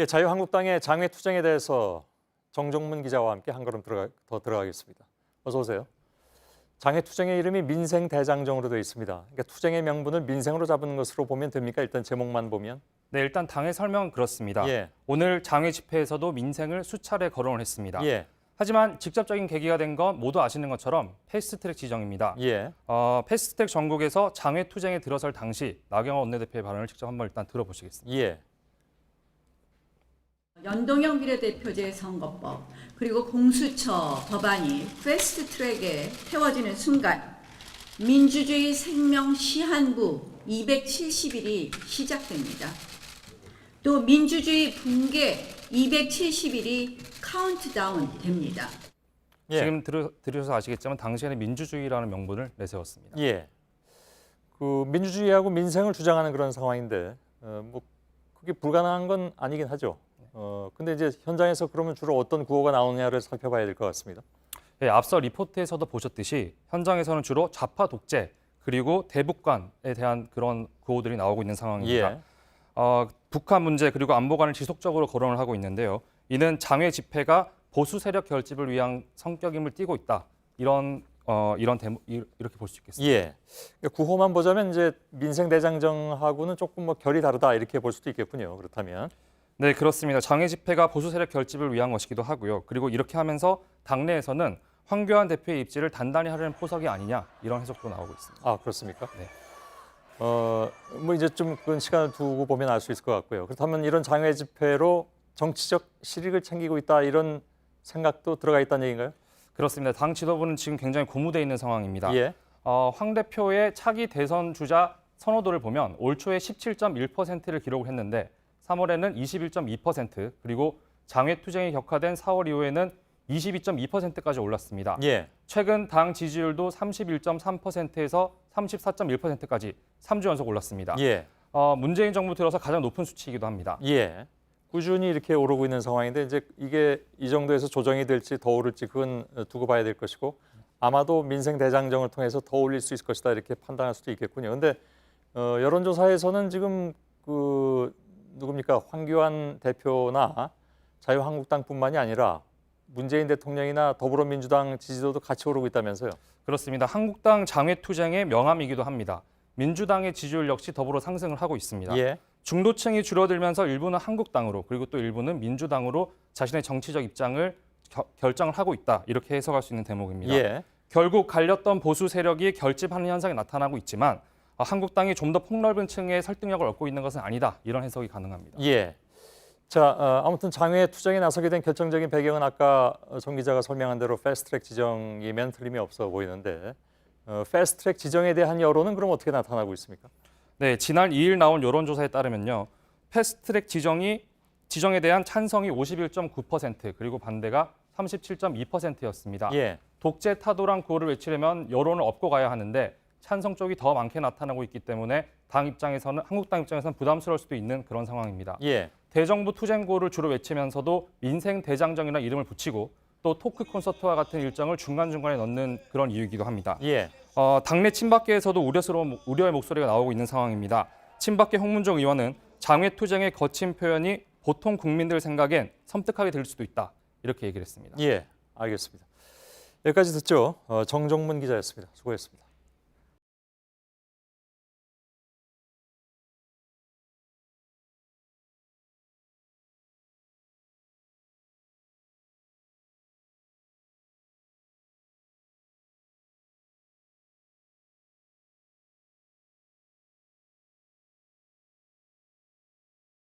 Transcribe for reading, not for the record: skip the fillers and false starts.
예, 자유한국당의 장외 투쟁에 대해서 정종문 기자와 함께 한 걸음 더 들어가겠습니다. 어서 오세요. 장외 투쟁의 이름이 민생 대장정으로 되어 있습니다. 그러니까 투쟁의 명분을 민생으로 잡은 것으로 보면 됩니까? 일단 제목만 보면. 네, 일단 당의 설명은 그렇습니다. 예. 오늘 장외 집회에서도 민생을 수차례 거론을 했습니다. 예. 하지만 직접적인 계기가 된 건 모두 아시는 것처럼 패스트트랙 지정입니다. 예. 패스트트랙 전국에서 장외 투쟁에 들어설 당시 나경원 원내대표의 발언을 직접 한번 일단 들어보시겠습니다. 예. 연동형 비례대표제 선거법 그리고 공수처 법안이 패스트트랙에 태워지는 순간 민주주의 생명 시한부 270일이 시작됩니다. 또 민주주의 붕괴 270일이 카운트다운 됩니다. 예. 지금 들으셔서 아시겠지만 당시에는 민주주의라는 명분을 내세웠습니다. 예. 그 민주주의하고 민생을 주장하는 그런 상황인데 뭐 그게 불가능한 건 아니긴 하죠. 근데 이제 현장에서 그러면 주로 어떤 구호가 나오느냐를 살펴봐야 될 것 같습니다. 네, 앞서 리포트에서도 보셨듯이 현장에서는 주로 좌파 독재 그리고 대북관에 대한 그런 구호들이 나오고 있는 상황입니다. 예. 북한 문제 그리고 안보관을 지속적으로 거론을 하고 있는데요. 이는 장외 집회가 보수 세력 결집을 위한 성격임을 띠고 있다. 이렇게 볼 수 있겠습니다. 예. 그러니까 구호만 보자면 이제 민생 대장정하고는 조금 뭐 결이 다르다 이렇게 볼 수도 있겠군요. 그렇다면. 네, 그렇습니다. 장외 집회가 보수 세력 결집을 위한 것이기도 하고요. 그리고 이렇게 하면서 당내에서는 황교안 대표의 입지를 단단히 하려는 포석이 아니냐 이런 해석도 나오고 있습니다. 아, 그렇습니까? 네. 뭐 이제 좀 그 시간을 두고 보면 알 수 있을 것 같고요. 그렇다면 이런 장외 집회로 정치적 실익을 챙기고 있다 이런 생각도 들어가 있다는 얘기인가요? 그렇습니다. 당 지도부는 지금 굉장히 고무돼 있는 상황입니다. 예. 황 대표의 차기 대선 주자 선호도를 보면 올 초에 17.1%를 기록을 했는데 3월에는 21.2% 그리고 장외 투쟁이 격화된 4월 이후에는 22.2%까지 올랐습니다. 예. 최근 당 지지율도 31.3%에서 34.1%까지 3주 연속 올랐습니다. 예. 문재인 정부 들어서 가장 높은 수치이기도 합니다. 예. 꾸준히 이렇게 오르고 있는 상황인데 이제 이게 이 정도에서 조정이 될지 더 오를지 그건 두고 봐야 될 것이고 아마도 민생 대장정을 통해서 더 올릴 수 있을 것이다 이렇게 판단할 수도 있겠군요. 근데 여론조사에서는 지금 그 누굽니까? 황교안 대표나 자유한국당뿐만이 아니라 문재인 대통령이나 더불어민주당 지지도도 같이 오르고 있다면서요? 그렇습니다. 한국당 장외 투쟁의 명함이기도 합니다. 민주당의 지지율 역시 더불어 상승을 하고 있습니다. 예. 중도층이 줄어들면서 일부는 한국당으로 그리고 또 일부는 민주당으로 자신의 정치적 입장을 결정을 하고 있다. 이렇게 해석할 수 있는 대목입니다. 예. 결국 갈렸던 보수 세력이 결집하는 현상이 나타나고 있지만 한국당이 좀 더 폭넓은 층의 설득력을 얻고 있는 것은 아니다. 이런 해석이 가능합니다. 예. 자, 아무튼 장외 투쟁에 나서게 된 결정적인 배경은 아까 정 기자가 설명한 대로 패스트트랙 지정이면 틀림이 없어 보이는데 패스트트랙 지정에 대한 여론은 그럼 어떻게 나타나고 있습니까? 네, 지난 2일 나온 여론조사에 따르면요. 패스트트랙 지정에 대한 찬성이 51.9% 그리고 반대가 37.2%였습니다. 예. 독재 타도랑 구호를 외치려면 여론을 업고 가야 하는데 찬성 쪽이 더 많게 나타나고 있기 때문에 한국당 입장에서는 부담스러울 수도 있는 그런 상황입니다. 예. 대정부 투쟁구호를 주로 외치면서도 민생 대장정이나 이름을 붙이고 또 토크 콘서트와 같은 일정을 중간중간에 넣는 그런 이유이기도 합니다. 예. 당내 친박계에서도 우려의 목소리가 나오고 있는 상황입니다. 친박계 홍문종 의원은 장외 투쟁의 거친 표현이 보통 국민들 생각엔 섬뜩하게 들릴 수도 있다. 이렇게 얘기를 했습니다. 예. 알겠습니다. 여기까지 듣죠. 정종문 기자였습니다. 수고했습니다.